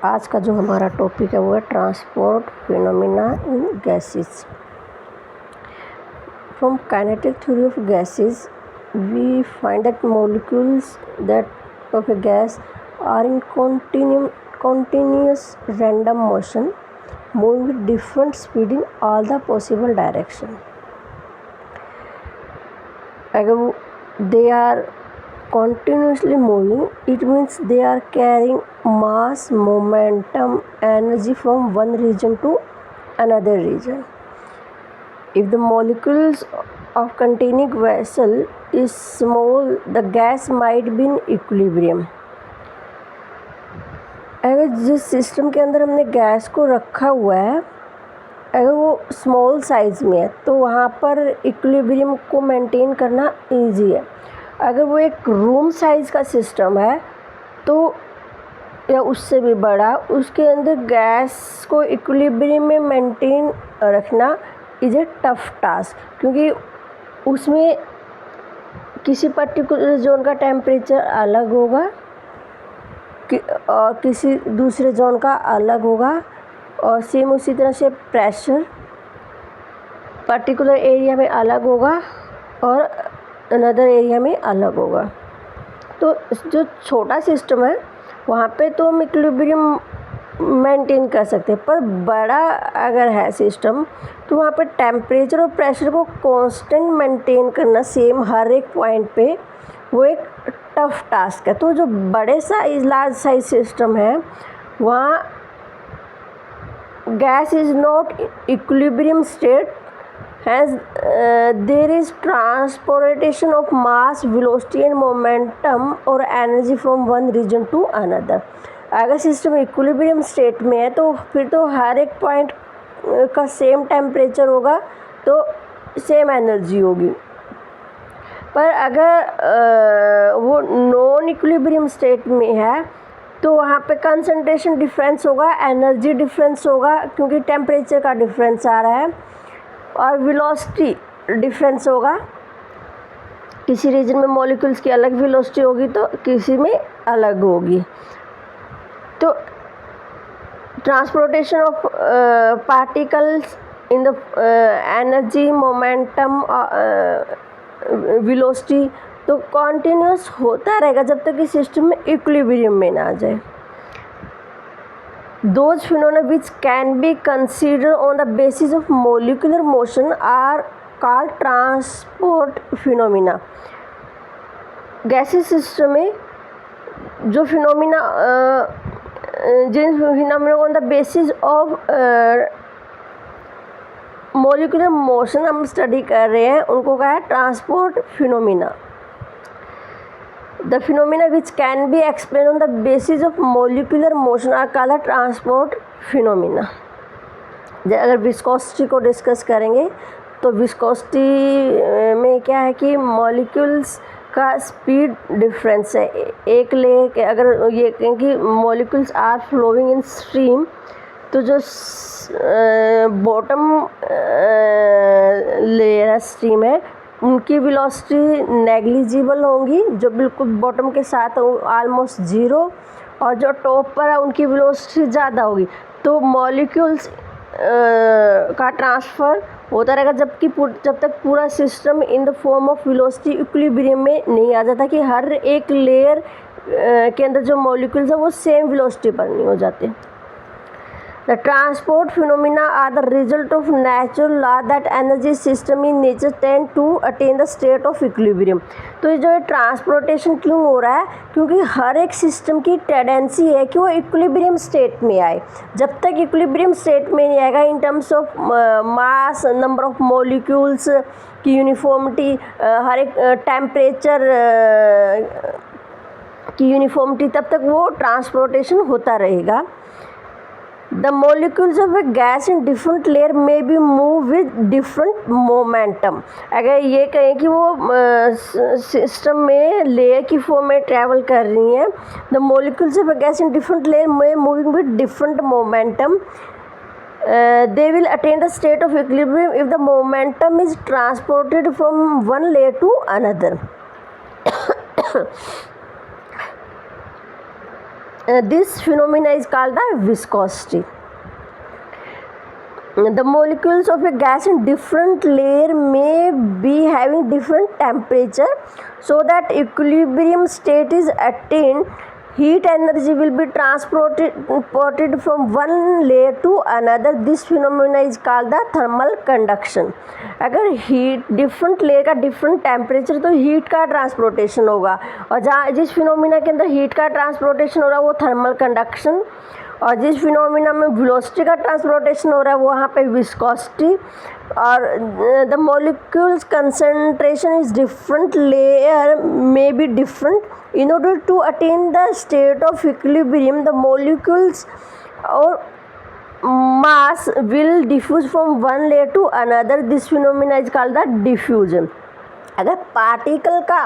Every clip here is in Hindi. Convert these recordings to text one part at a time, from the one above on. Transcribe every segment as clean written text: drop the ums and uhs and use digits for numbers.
आज का जो हमारा टॉपिक है वो है transport phenomena in gases. From kinetic theory of gases we find that molecules that of a gas are in continuous random motion moving with different speed in all the possible direction. अगर they are continuously moving, it means they are carrying mass, momentum, energy from one region to another region. If the molecules of containing vessel is small, the gas might be in equilibrium. अगर जिस सिस्टम के अंदर हमने गैस को रखा हुआ है अगर वो स्मॉल साइज़ में है तो वहाँ पर इक्विलिब्रियम को मेंटेन करना इजी है। अगर वो एक रूम साइज़ का सिस्टम है तो या उससे भी बड़ा, उसके अंदर गैस को इक्विलिब्रियम में मेंटेन रखना इज़ ए टफ टास्क, क्योंकि उसमें किसी पर्टिकुलर जोन का टेम्परेचर अलग होगा और किसी दूसरे जोन का अलग होगा, और सेम उसी तरह से प्रेशर पर्टिकुलर एरिया में अलग होगा और अनदर एरिया में अलग होगा। तो जो छोटा सिस्टम है वहाँ पे तो हम इक्विलिब्रियम मेंटेन कर सकते हैं, पर बड़ा अगर है सिस्टम तो वहाँ पे टेम्परेचर और प्रेशर को कांस्टेंट मेंटेन करना सेम हर एक पॉइंट पे वो एक टफ टास्क है। तो जो बड़े साइज लार्ज साइज सिस्टम है वहाँ gas is not equilibrium state, has there is transportation of mass, velocity and momentum और energy from one region to another. अगर सिस्टम इक्विलिब्रियम स्टेट में है तो फिर तो हर एक पॉइंट का सेम टेम्परेचर होगा तो सेम एनर्जी होगी। पर अगर वो नॉन इक्विलिब्रियम स्टेट में है तो वहाँ पे कंसंट्रेशन डिफरेंस होगा, एनर्जी डिफरेंस होगा क्योंकि टेम्परेचर का डिफरेंस आ रहा है, और वेलोसिटी डिफरेंस होगा। किसी रीजन में मॉलिक्यूल्स की अलग वेलोसिटी होगी तो किसी में अलग होगी। तो transportation of particles in the energy, momentum, velocity तो कॉन्टिन्यूस होता रहेगा जब तक कि सिस्टम में इक्विलिब्रियम में ना आ जाए। Those phenomena which can be considered on the basis of molecular motion are called transport phenomena. Gases system में जो फिनोमिना जिन phenomena on the basis of molecular motion हम स्टडी कर रहे हैं उनको कहा है transport phenomena. The phenomena which can be explain on the basis of molecular motion are called transport phenomena. अगर विस्कोसिटी को डिस्कस करेंगे तो विस्कोसिटी में क्या है कि मॉलिक्यूल्स का स्पीड डिफरेंस है। एक लेयर के अगर ये कहें कि molecules are flowing in stream तो जो बॉटम लेयर है स्ट्रीम है उनकी वेलोसिटी नेग्लिजिबल होंगी, जो बिल्कुल बॉटम के साथ ऑलमोस्ट ज़ीरो, और जो टॉप पर है उनकी वेलोसिटी ज़्यादा होगी। तो मॉलिक्यूल्स का ट्रांसफ़र होता रहेगा जब तक पूरा system in the form of velocity equilibrium में नहीं आ जाता कि हर एक लेयर के अंदर जो मॉलिक्यूल्स है वो सेम वेलोसिटी पर नहीं हो जाते। The transport phenomena are the result of natural law that energy system in nature tend to attain the state of equilibrium. तो ये जो ट्रांसपोर्टेशन क्यों हो रहा है, क्योंकि हर एक सिस्टम की टेंडेंसी है कि वो इक्विलिब्रियम स्टेट में आए। जब तक इक्विलिब्रियम स्टेट में नहीं आएगा इन terms of mass, number of molecules की यूनिफॉर्मिटी, हर एक टेम्परेचर की यूनिफॉर्मिटी, तब तक वो ट्रांसपोर्टेशन होता रहेगा। The molecules of a gas in different layer may be move with different momentum. अगर ये कहें कि वो सिस्टम में लेयर की फॉर्म में ट्रैवल कर रही हैं, the molecules of a gas in different layer may moving with different momentum. They will attain the state of equilibrium if the momentum is transported from one layer to another. This phenomena is called the viscosity. The molecules of a gas in different layer may be having different temperature, so that equilibrium state is attained. Heat energy will be transported from one layer to another. This phenomena is called the thermal conduction. अगर हीट डिफरेंट लेयर का डिफरेंट टेम्परेचर, तो हीट का ट्रांसपोर्टेशन होगा, और जहाँ जिस फिनोमिना के अंदर हीट का ट्रांसपोर्टेशन हो रहा है वो थर्मल कंडक्शन, और जिस फिनोमिना में वेलोसिटी का ट्रांसपोर्टेशन हो रहा है वहाँ पे विस्कोसिटी. और the molecules concentration is different layer may be different. In order to attain the state of equilibrium, the molecules or mass will diffuse from one layer to another. This phenomena is called the diffusion. अगर पार्टिकल का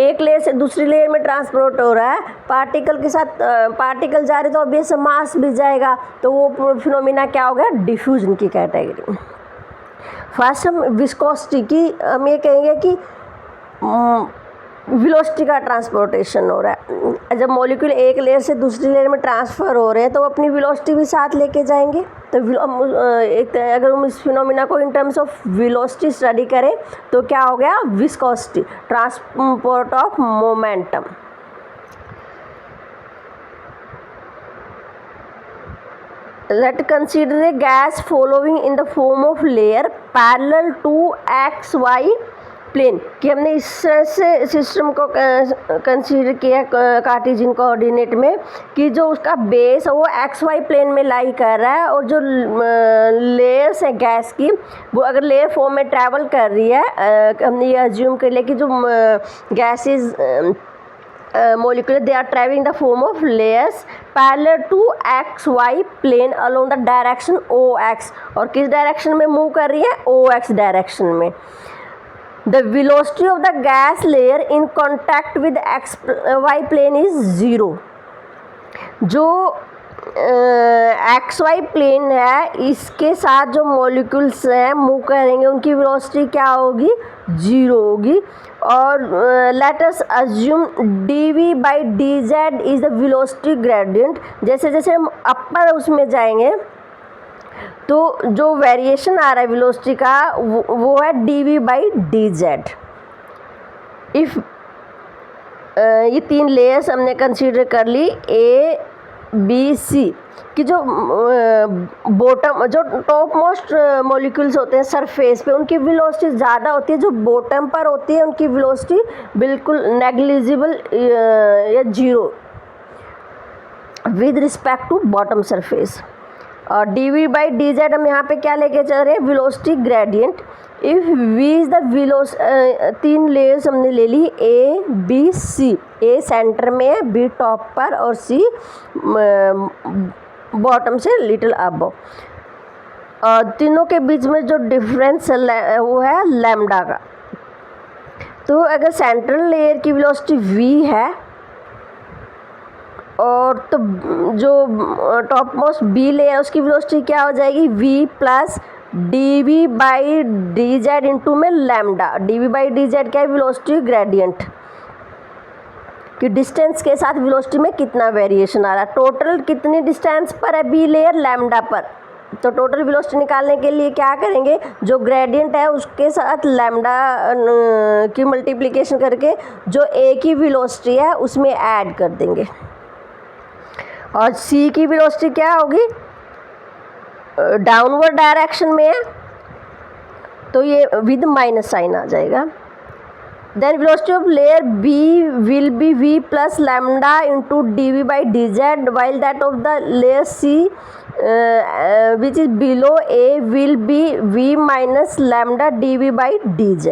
एक लेयर से दूसरी लेयर में ट्रांसपोर्ट हो रहा है, पार्टिकल के साथ पार्टिकल जा रहे तो ऑब्वियस मास भी जाएगा, तो वो फिनोमिना क्या हो गया, डिफ्यूजन की कैटेगरी. फर्स्ट हम विस्कोसिटी की हम ये कहेंगे कि वेलोसिटी का ट्रांसपोर्टेशन हो रहा है. जब मॉलिक्यूल एक लेयर से दूसरी लेयर में ट्रांसफ़र हो रहे हैं तो वो अपनी वेलोसिटी भी साथ लेके जाएंगे. तो अगर हम इस फिनोमिना को इन टर्म्स ऑफ वेलोसिटी स्टडी करें तो क्या हो गया, viscosity, transport of momentum. Let's consider a gas following in the form of layer parallel to XY plane. कि हमने इस तरह से सिस्टम को कंसीडर किया कार्टेशियन कोऑर्डिनेट में कि जो उसका बेस है वो XY प्लेन में लाई कर रहा है, और जो लेयर्स है गैस की वो अगर लेयर फॉर्म में ट्रैवल कर रही है, हमने ये अज्यूम कर लिया कि जो gases molecule they are traveling the form of layers parallel to XY plane along the direction OX. और किस डायरेक्शन में मूव कर रही है, OX डायरेक्शन में. The velocity of the gas layer in contact with XY plane is 0. जो XY प्लेन है इसके साथ जो मॉलिक्यूल्स हैं मूव करेंगे उनकी वेलोसिटी क्या होगी, 0 होगी. और let us assume dV/dz is the velocity gradient. जैसे जैसे हम अपर उसमें जाएंगे तो जो वेरिएशन आ रहा है वेलोसिटी का वो है dV/dz. इफ़ ये तीन लेयर्स हमने कंसीडर कर ली A B C कि जो बॉटम जो टॉप मोस्ट मॉलिक्यूल्स होते हैं सरफेस पे उनकी वेलोसिटी ज़्यादा होती है, जो बॉटम पर होती है उनकी वेलोसिटी बिल्कुल नेग्लिजिबल या 0 with respect to bottom surface. और dV/dz हम यहाँ पे क्या लेके चल रहे हैं, velocity gradient. If v is the तीन लेयर्स हमने ले ली A B C. A centre में है, B टॉप पर और C बॉटम से लिटिल अबव. और तीनों के बीच में जो डिफरेंस वो है लैम्डा का. तो अगर सेंट्रल लेयर की वेलोसिटी v है और तो जो टॉप मोस्ट B लेयर उसकी वेलोसिटी क्या हो जाएगी, v प्लस dV/dz इंटू में लैम्डा. dV/dz क्या है, वेलोसिटी ग्रेडियंट कि डिस्टेंस के साथ वेलोसिटी में कितना वेरिएशन आ रहा है. टोटल कितनी डिस्टेंस पर है B लेयर, लैम्डा पर. तो टोटल वेलोसिटी निकालने के लिए क्या करेंगे, जो ग्रेडियंट है उसके साथ लैम्डा की मल्टीप्लिकेशन करके जो A की वेलोसिटी है उसमें ऐड कर देंगे. और C की वेलोसिटी क्या होगी, डाउनवर्ड डायरेक्शन में है तो ये विद माइनस साइन आ जाएगा. Then velocity of layer B will be v plus lambda into dV/dz while that of the layer C which is below A will be v minus lambda dV/dz.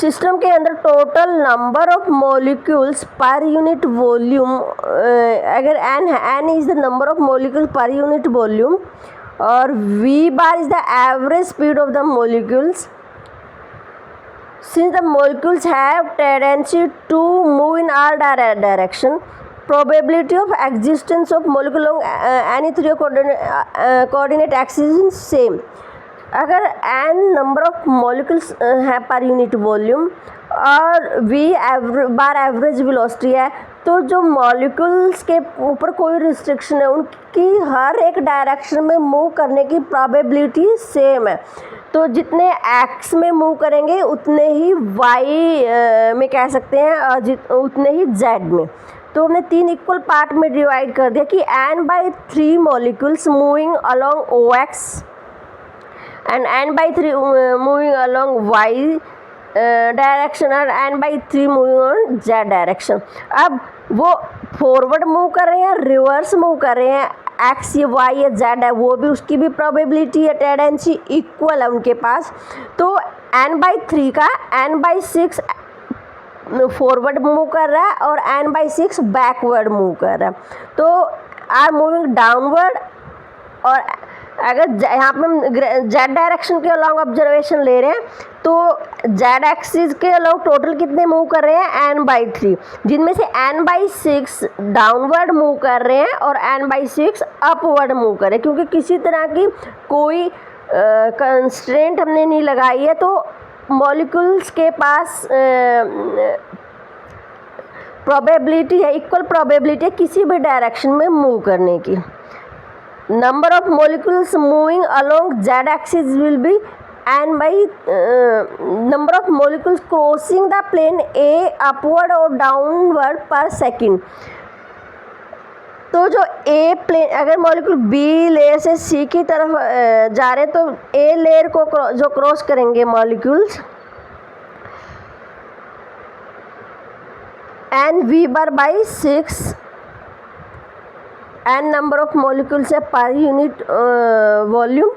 System के अंदर total number of molecules per unit volume, अगर n is the number of molecules per unit volume और v bar is the average speed of the molecules. Since the molecules have tendency to move in all direction, probability of existence of molecule along any three coordinate axis is same. अगर n नंबर ऑफ मॉलिक्यूल्स है पर यूनिट वॉल्यूम और v बार एवरेज वेलोसिटी है, तो जो मॉलिक्यूल्स के ऊपर कोई रिस्ट्रिक्शन है उनकी हर एक डायरेक्शन में मूव करने की प्रोबेबिलिटी सेम है। तो जितने x में मूव करेंगे उतने ही y में कह सकते हैं और उतने ही z में। तो हमने 3 इक्वल पार्ट में डिवाइड कर दिया कि n/3 molecules moving along OX and n/3 moving along y direction और n/3 moving on z direction. अब वो फॉरवर्ड मूव कर रहे हैं, रिवर्स मूव कर रहे हैं, x या y या z है, वो भी उसकी भी प्रोबेबिलिटी या टेंडेंसी इक्वल है उनके पास। तो n/3 का n/6 फॉरवर्ड मूव कर रहा है और n/6 बैकवर्ड मूव कर रहा है। तो आर मूविंग डाउनवर्ड, और अगर यहाँ पे हम z डायरेक्शन के अलॉन्ग ऑब्जर्वेशन ले रहे हैं तो z एक्सिस के अलॉन्ग टोटल कितने मूव कर रहे हैं n/3, जिनमें से n/6 डाउनवर्ड मूव कर रहे हैं और n/6 अपवर्ड मूव कर रहे हैं, क्योंकि किसी तरह की कोई कंस्ट्रेंट हमने नहीं लगाई है। तो मॉलिक्यूल्स के पास प्रोबेबिलिटी है, इक्वल प्रोबेबिलिटी है किसी भी डायरेक्शन में मूव करने की। Number of molecules moving along z-axis will be n by number of molecules crossing the plane A upward or downward per second। तो जो A प्लेन, अगर मॉलिक्यूल B लेयर से C की तरफ जा रहे हैं तो A लेयर को जो क्रॉस करेंगे molecules n/6 n number of molecules है per unit volume.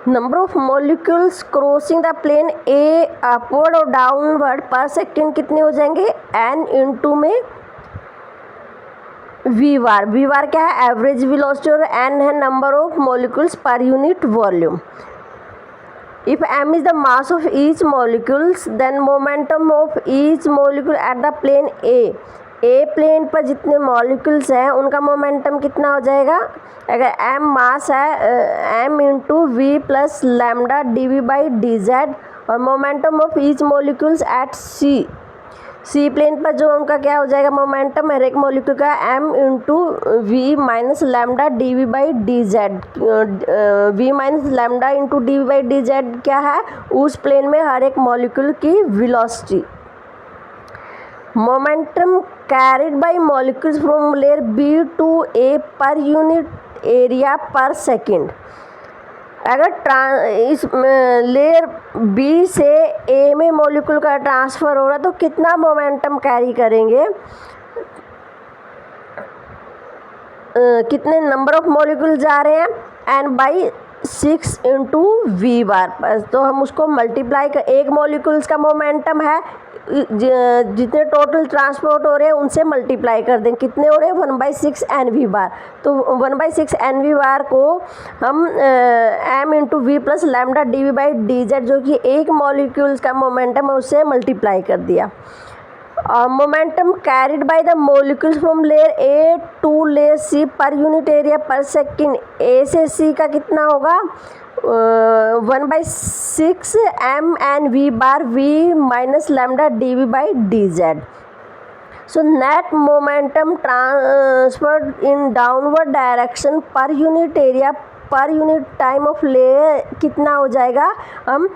Number of molecules crossing the plane A upward और डाउनवर्ड पर सेकेंड कितने हो जाएंगे n इंटू में v बार क्या है एवरेज वेलोसिटी और n है number of molecules per unit volume. If m is the mass of each molecules, then momentum of each molecule at the plane A plane पर जितने मॉलिक्यूल्स हैं उनका मोमेंटम कितना हो जाएगा। अगर m मास है m into v plus lambda dv/dz, और momentum of each molecules at C plane पर जो उनका क्या हो जाएगा मोमेंटम हर एक मॉलिक्यूल का m into v minus lambda dv/dz। v minus lambda into dv/dz क्या है, उस प्लेन में हर एक मॉलिक्यूल की velocity. Momentum carried by molecules from layer B to A per unit area per second. अगर इस लेयर B से A में मॉलिक्यूल का ट्रांसफ़र हो रहा है तो कितना मोमेंटम कैरी करेंगे, कितने नंबर ऑफ मॉलिक्यूल जा रहे हैं n/6 इंटू वी बार। तो हम उसको मल्टीप्लाई कर, एक मॉलिक्यूल्स का मोमेंटम है जितने टोटल ट्रांसपोर्ट हो रहे हैं उनसे मल्टीप्लाई कर दें, कितने हो रहे हैं 1/6 NV बार। तो 1/6 NV बार को हम m into v plus lambda dv/dz जो कि एक मॉलिक्यूल्स का मोमेंटम है उससे मल्टीप्लाई कर दिया। Momentum carried by the molecules from layer A to layer C per unit area per second. A से C का कितना होगा 1/6 m n v bar v minus lambda dv/dz। So net momentum transferred in downward direction पर unit area per unit time of layer कितना हो जाएगा। हम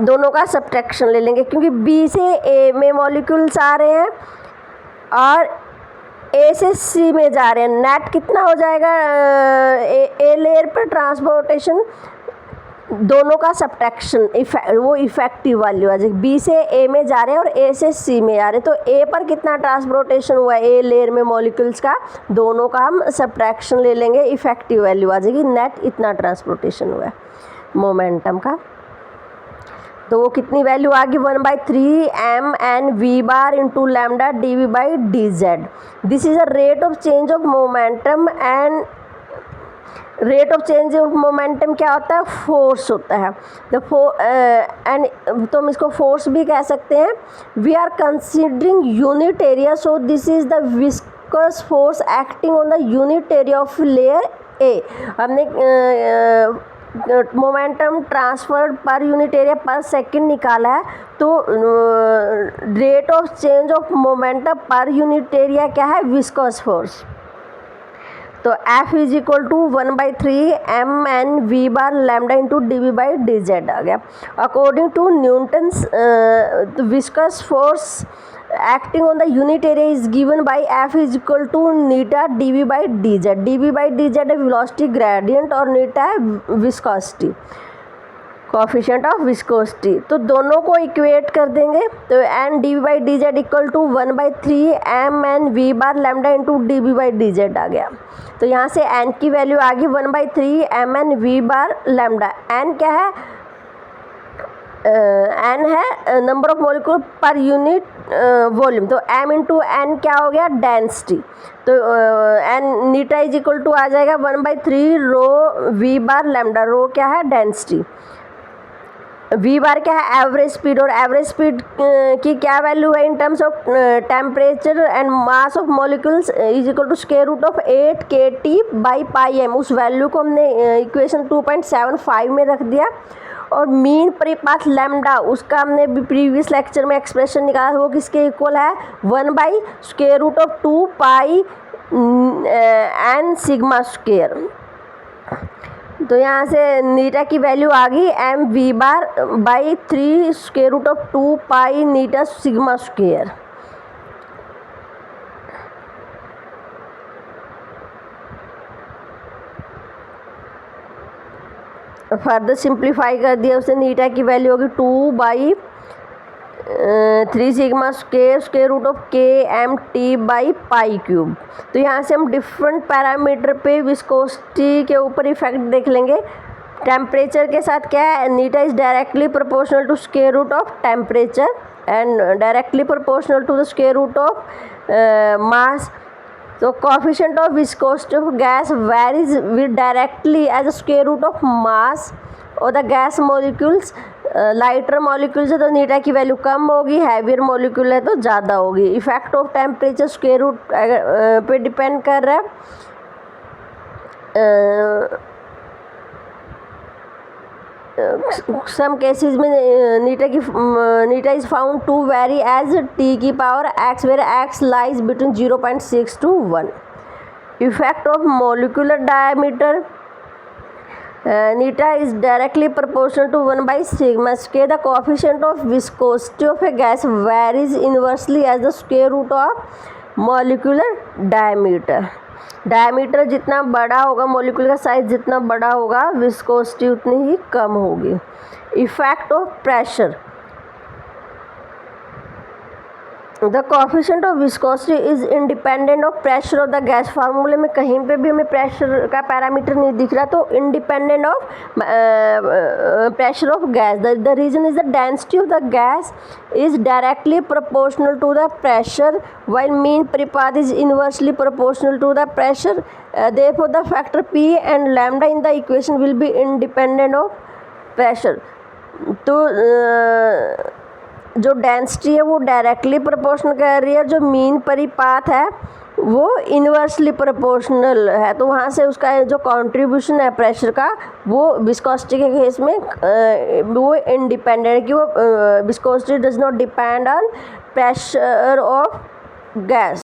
दोनों का सब्ट्रैक्शन ले लेंगे, क्योंकि B से A में मॉलिक्यूल्स आ रहे हैं और A से C में जा रहे हैं। नेट कितना हो जाएगा A लेयर पर ट्रांसपोर्टेशन, दोनों का सब्ट्रैक्शन वो इफेक्टिव वैल्यू आ जाएगी। B से A में जा रहे हैं और A से C में आ रहे हैं, तो A पर कितना ट्रांसपोर्टेशन हुआ है A लेयर में मॉलिक्यूल्स का, दोनों का हम सब्ट्रैक्शन ले लेंगे, इफेक्टिव वैल्यू आ जाएगी। नेट इतना ट्रांसपोर्टेशन हुआ है मोमेंटम का, तो वो कितनी वैल्यू आ गई 1/3 m n v bar into lambda dv/dz। This is a rate of change of momentum, and rate of change of momentum क्या होता है, फोर्स होता है। एंड तो हम इसको फोर्स भी कह सकते हैं। We are considering unit area, so this is the viscous force acting on the unit area of layer A. हमने momentum transfer per unit area per second निकाला है, तो rate of change of momentum per unit area क्या है, विस्कस फोर्स। तो F is equal to 1/3 mn v bar lambda into dv/dz आ गया। According to Newton's viscous force acting on the unit area is given by F is equal to neta dv/dz। dv/dz है velocity gradient और neta है viscosity, कोफिशिएंट ऑफ विस्कोसिटी। तो दोनों को इक्वेट कर देंगे, तो n dv/dz equal to 1/3 mn v bar lambda into dv/dz आ गया। तो यहाँ से n की वैल्यू आ गई 1/3 mn v bar lambda. n क्या है, n है number of molecule per unit volume, तो m इंटू n क्या हो गया, डेंसिटी। तो n नीटा इज इक्वल टू आ जाएगा 1/3 रो v बार लैम्डा। रो क्या है, डेंसिटी। v बार क्या है, एवरेज स्पीड, और एवरेज स्पीड की क्या वैल्यू है in terms of temperature and mass of molecules is equal to square root of 8 kT/m। उस वैल्यू को हमने इक्वेशन 2.75 में रख दिया। और मीन परिपाथ लैम्डा, उसका हमने भी प्रीवियस लेक्चर में एक्सप्रेशन निकाला, वो किसके इक्वल है, 1/√2 पाई n सिग्मा स्क्वायर। तो यहाँ से नीटा की वैल्यू आ गई mv/3 √2 पाई नीटा सिग्मा स्क्वायर। फर्दर सिंप्लीफाई कर दिया उसने, नीटा की वैल्यू होगी 2/3 सिग्मा स्क्वायर kmt/π³। तो यहाँ से हम डिफरेंट पैरामीटर पे विस्कोसिटी के ऊपर इफेक्ट देख लेंगे। टेम्परेचर के साथ क्या है, नीटा is directly proportional to square root of temperature and directly proportional to the square root of mass. तो coefficient of viscosity of gas varies with directly as a square root of mass और the gas molecules. Lighter molecules है तो नीटा की वैल्यू कम होगी, हैवियर मॉलिक्यूल है तो ज़्यादा होगी। Effect of temperature square root पे डिपेंड कर रहा है। सम केसेस में नीटा is found to vary as t⁻x where x lies between 0.6 to 1। Effect of molecular diameter, नीटा is directly proportional to 1/σ square. The coefficient of viscosity of a gas varies inversely as the square root of molecular diameter. Diameter जितना बड़ा होगा, मॉलिक्यूल का साइज जितना बड़ा होगा, विस्कोसिटी उतनी ही कम होगी। Effect of pressure, the coefficient of viscosity is independent of pressure of the gas. फार्मूले में कहीं पे भी हमें प्रेशर का पैरामीटर नहीं दिख रहा, तो independent of pressure of gas. The reason is the density of the gas is directly proportional to the pressure while mean परिपाथ is inversely proportional to the pressure, therefore the factor P and lambda in the equation will be independent of pressure। तो जो डेंसिटी है वो डायरेक्टली प्रोपोर्शनल कर रही है, जो मीन परिपाथ है वो इन्वर्सली प्रोपोर्शनल है। तो वहाँ से उसका जो कंट्रीब्यूशन है प्रेशर का, वो विस्कोसिटी के केस में वो इंडिपेंडेंट है, कि वो viscosity does not depend on pressure of gas।